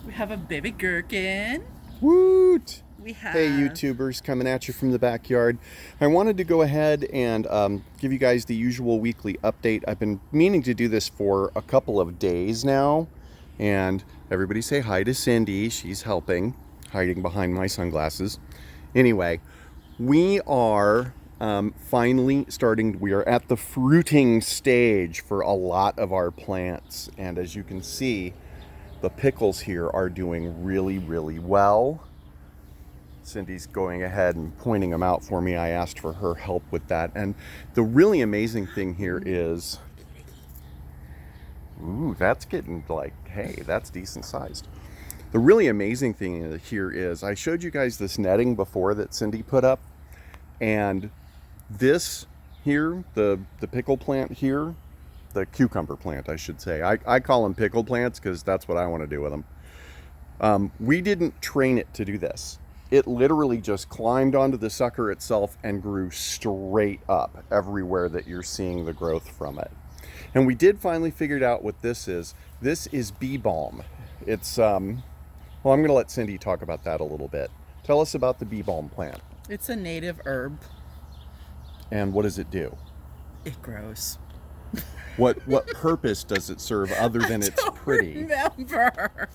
We have a baby gherkin. Woot! We have... Hey YouTubers, coming at you from the backyard. I wanted to go ahead and give you guys the usual weekly update. I've been meaning to do this for a couple of days now. And everybody say hi to Cindy. She's helping, hiding behind my sunglasses. Anyway, we are finally starting, we are at the fruiting stage for a lot of our plants. And as you can see, the pickles here are doing really, really well. Cindy's going ahead and pointing them out for me. I asked for her help with that. And the really amazing thing here is, ooh, that's getting like, hey, that's decent sized. The really amazing thing here is I showed you guys this netting before that Cindy put up. And this here, the pickle plant here, the cucumber plant, I should say. I call them pickle plants because that's what I want to do with them. We didn't train it to do this. It literally just climbed onto the sucker itself and grew straight up everywhere that you're seeing the growth from it. And we did finally figure out what this is. This is bee balm. It's, well, I'm going to let Cindy talk about that a little bit. Tell us about the bee balm plant. It's a native herb. And what does it do? It grows. What purpose does it serve other than it's pretty? Remember.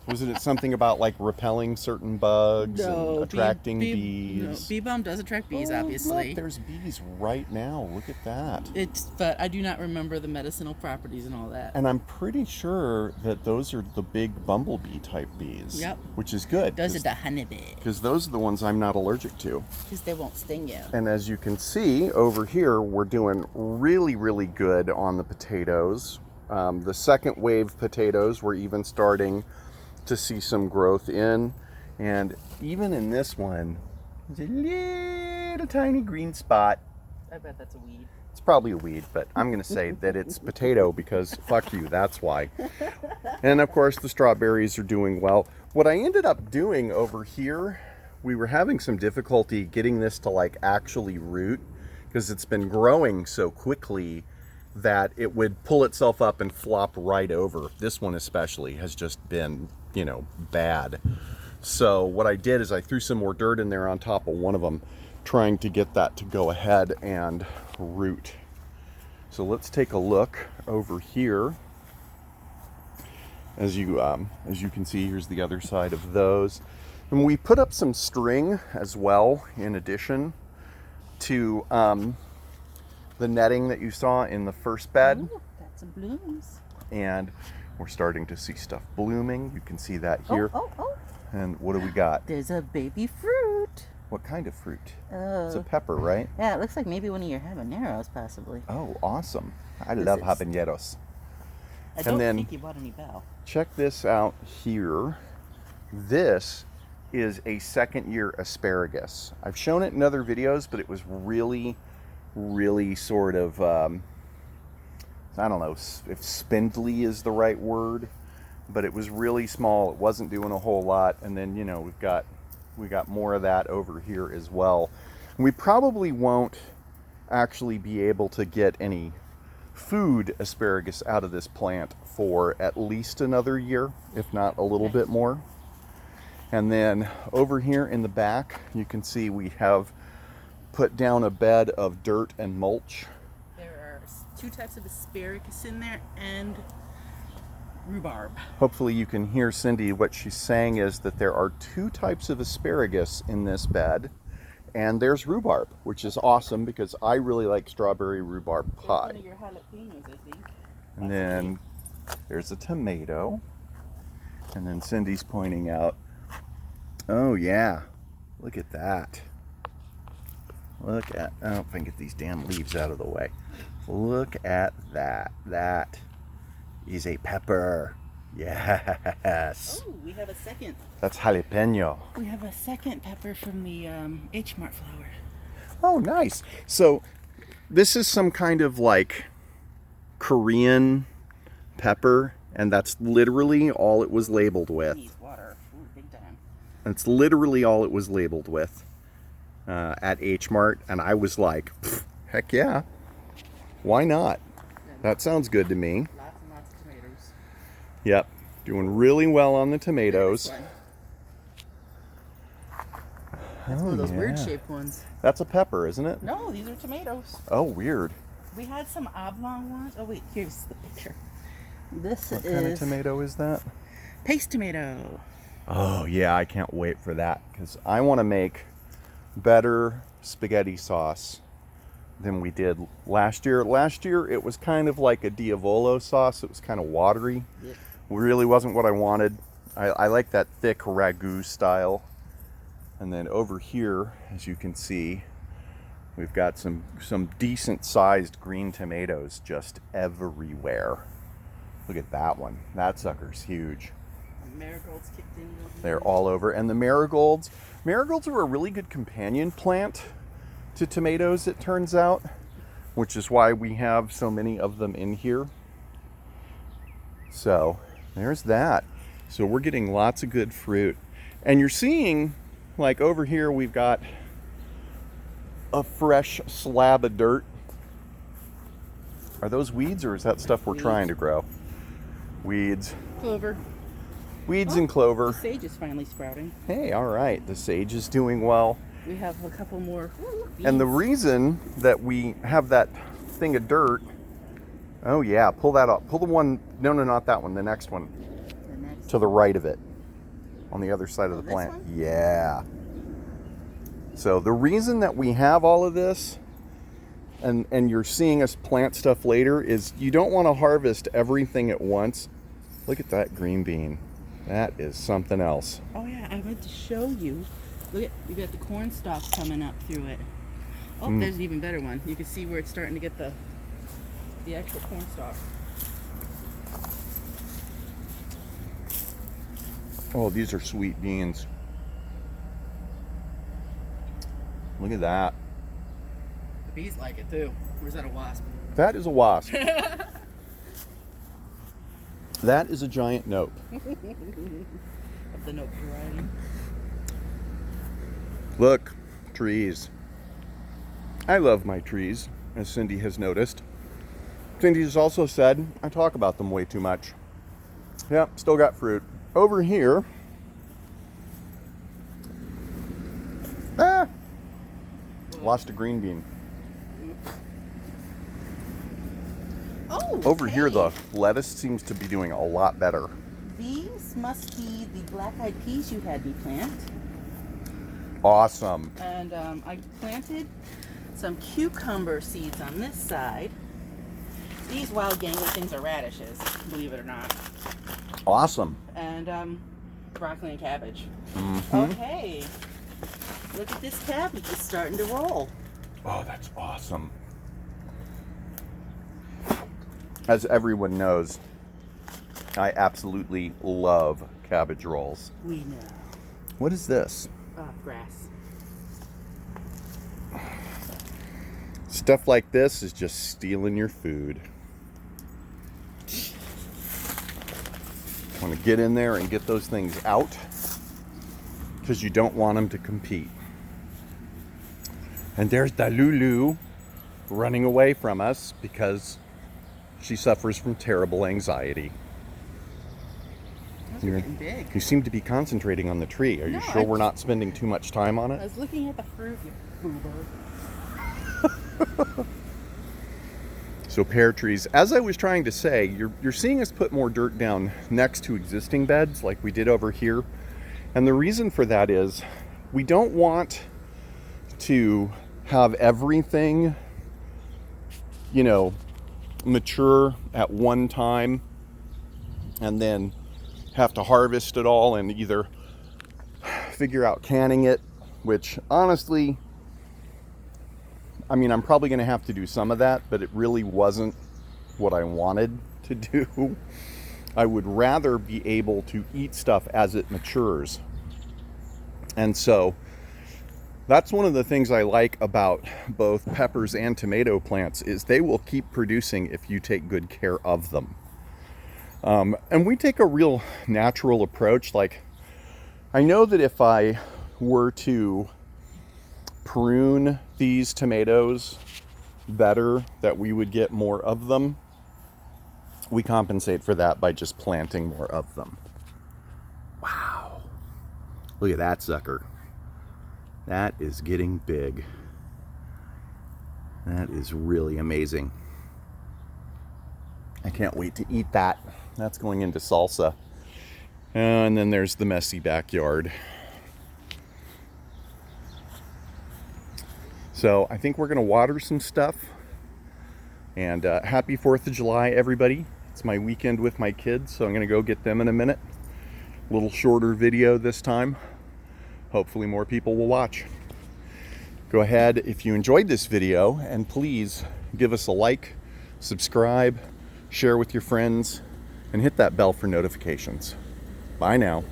Wasn't it something about like repelling certain bugs and attracting bees? No, bee balm does attract bees, obviously. Look, there's bees right now. Look at that. But I do not remember the medicinal properties and all that. And I'm pretty sure that those are the big bumblebee type bees. Yep. Which is good. Those are the honeybee. Because those are the ones I'm not allergic to. Because they won't sting you. And as you can see over here, we're doing really, really good on the potatoes. The second wave potatoes, we're even starting to see some growth in, and even in this one there's a little tiny green spot. I bet that's a weed. It's probably a weed, but I'm gonna say that it's potato because fuck you, that's why. And of course the strawberries are doing well. What I ended up doing over here, we were having some difficulty getting this to like actually root because it's been growing so quickly that it would pull itself up and flop right over. This one especially has just been, you know, bad. So what I did is I threw some more dirt in there on top of one of them, trying to get that to go ahead and root. So let's take a look over here. As you can see, here's the other side of those. And we put up some string as well, in addition to the netting that you saw in the first bed. Ooh, got some blooms. And we're starting to see stuff blooming. You can see that here. Oh. And what do we got? There's a baby fruit. What kind of fruit? It's a pepper, right? Yeah, it looks like maybe one of your habaneros, possibly. Oh, awesome. I love habaneros. I don't think you bought any Bell. Check this out here. This is a second year asparagus. I've shown it in other videos, but it was really sort of, I don't know if spindly is the right word, but it was really small. It wasn't doing a whole lot. And then, you know, we got more of that over here as well. We probably won't actually be able to get any food asparagus out of this plant for at least another year, if not a little bit more. And then over here in the back, you can see we have put down a bed of dirt and mulch. There are 2 types of asparagus in there and rhubarb. Hopefully you can hear Cindy. What she's saying is that there are 2 types of asparagus in this bed, and there's rhubarb, which is awesome because I really like strawberry rhubarb pie. One of your jalapenos, I think. And then there's a tomato. And then Cindy's pointing out, oh yeah, look at that. Look at, oh, if I can get these damn leaves out of the way. Look at that. That is a pepper. Yes. Oh, we have a second. That's jalapeno. We have a second pepper from the H-Mart flower. Oh, nice. So this is some kind of like Korean pepper, and that's literally all it was labeled with. It needs water. Ooh, big time. That's literally all it was labeled with at H-Mart, and I was like, heck yeah, why not? That sounds good to me. Lots and lots of tomatoes. Yep. Doing really well on the This tomatoes. one. That's one of those weird yeah. shaped ones. That's a pepper, isn't it? No, these are tomatoes. Oh, weird. We had some oblong ones. Oh wait, here's the picture. This What is kind of tomato is that? paste tomato. Oh, yeah, I can't wait for that because I want to make better spaghetti sauce than we did last year. Last year, it was kind of like a Diavolo sauce. It was kind of watery. Yep. Really wasn't what I wanted. I like that thick ragu style. And then over here, as you can see, we've got some decent sized green tomatoes just everywhere. Look at that one. That sucker's huge. Marigolds kicked in. They're all over. And the marigolds are a really good companion plant to tomatoes, it turns out, which is why we have so many of them in here. So there's that. So we're getting lots of good fruit. And you're seeing, like over here, we've got a fresh slab of dirt. Are those weeds or is that stuff we're trying to grow? Weeds. Clover. Weeds and clover. The sage is finally sprouting. Hey, all right. The sage is doing well. We have a couple more. Ooh, And the beans. reason that we have that thing of dirt, oh yeah, pull that up. Pull the one, no, not that one, the next one. The next To the right of it. On the other side of the this plant. one? Yeah. So the reason that we have all of this, and you're seeing us plant stuff later, is you don't want to harvest everything at once. Look at that green bean. That is something else. Oh yeah, I meant to show you. Look at, you got the corn stalks coming up through it. Oh, there's an even better one. You can see where it's starting to get the actual corn stalk. Oh, these are sweet beans. Look at that. The bees like it too. Or is that a wasp? That is a wasp. That is a giant nope. Of the note variety. Look, trees. I love my trees, as Cindy has noticed. Cindy has also said I talk about them way too much. Yep, still got fruit. Over here, lost a green bean. Oh, Over here, hey. the lettuce seems to be doing a lot better. These must be the black-eyed peas you had me plant. Awesome. And I planted some cucumber seeds on this side. These wild gangly things are radishes, believe it or not. Awesome. And broccoli and cabbage. Mhm. Okay. Look at this cabbage. It's starting to roll. Oh, that's awesome. As everyone knows, I absolutely love cabbage rolls. We know. What is this? Grass. Stuff like this is just stealing your food. Want to get in there and get those things out because you don't want them to compete. And there's Dalulu running away from us because she suffers from terrible anxiety. Those are getting big. You seem to be concentrating on the tree. Are you No, sure we're not spending too much time on I it? was looking at the fruit, you boober. So pear trees, as I was trying to say, you're seeing us put more dirt down next to existing beds like we did over here. And the reason for that is we don't want to have everything, you know, mature at one time and then have to harvest it all and either figure out canning it, which honestly, I mean, I'm probably going to have to do some of that, but it really wasn't what I wanted to do. I would rather be able to eat stuff as it matures. And so that's one of the things I like about both peppers and tomato plants is they will keep producing if you take good care of them. And we take a real natural approach. Like, I know that if I were to prune these tomatoes better, that we would get more of them. we compensate for that by just planting more of them. Wow. Look at that sucker. That is getting big. That is really amazing. I can't wait to eat that. That's going into salsa. And then there's the messy backyard. So I think we're going to water some stuff. And happy 4th of July, everybody. It's my weekend with my kids, so I'm going to go get them in a minute. A little shorter video this time. Hopefully more people will watch. Go ahead if you enjoyed this video, and please give us a like, subscribe, share with your friends, and hit that bell for notifications. Bye now.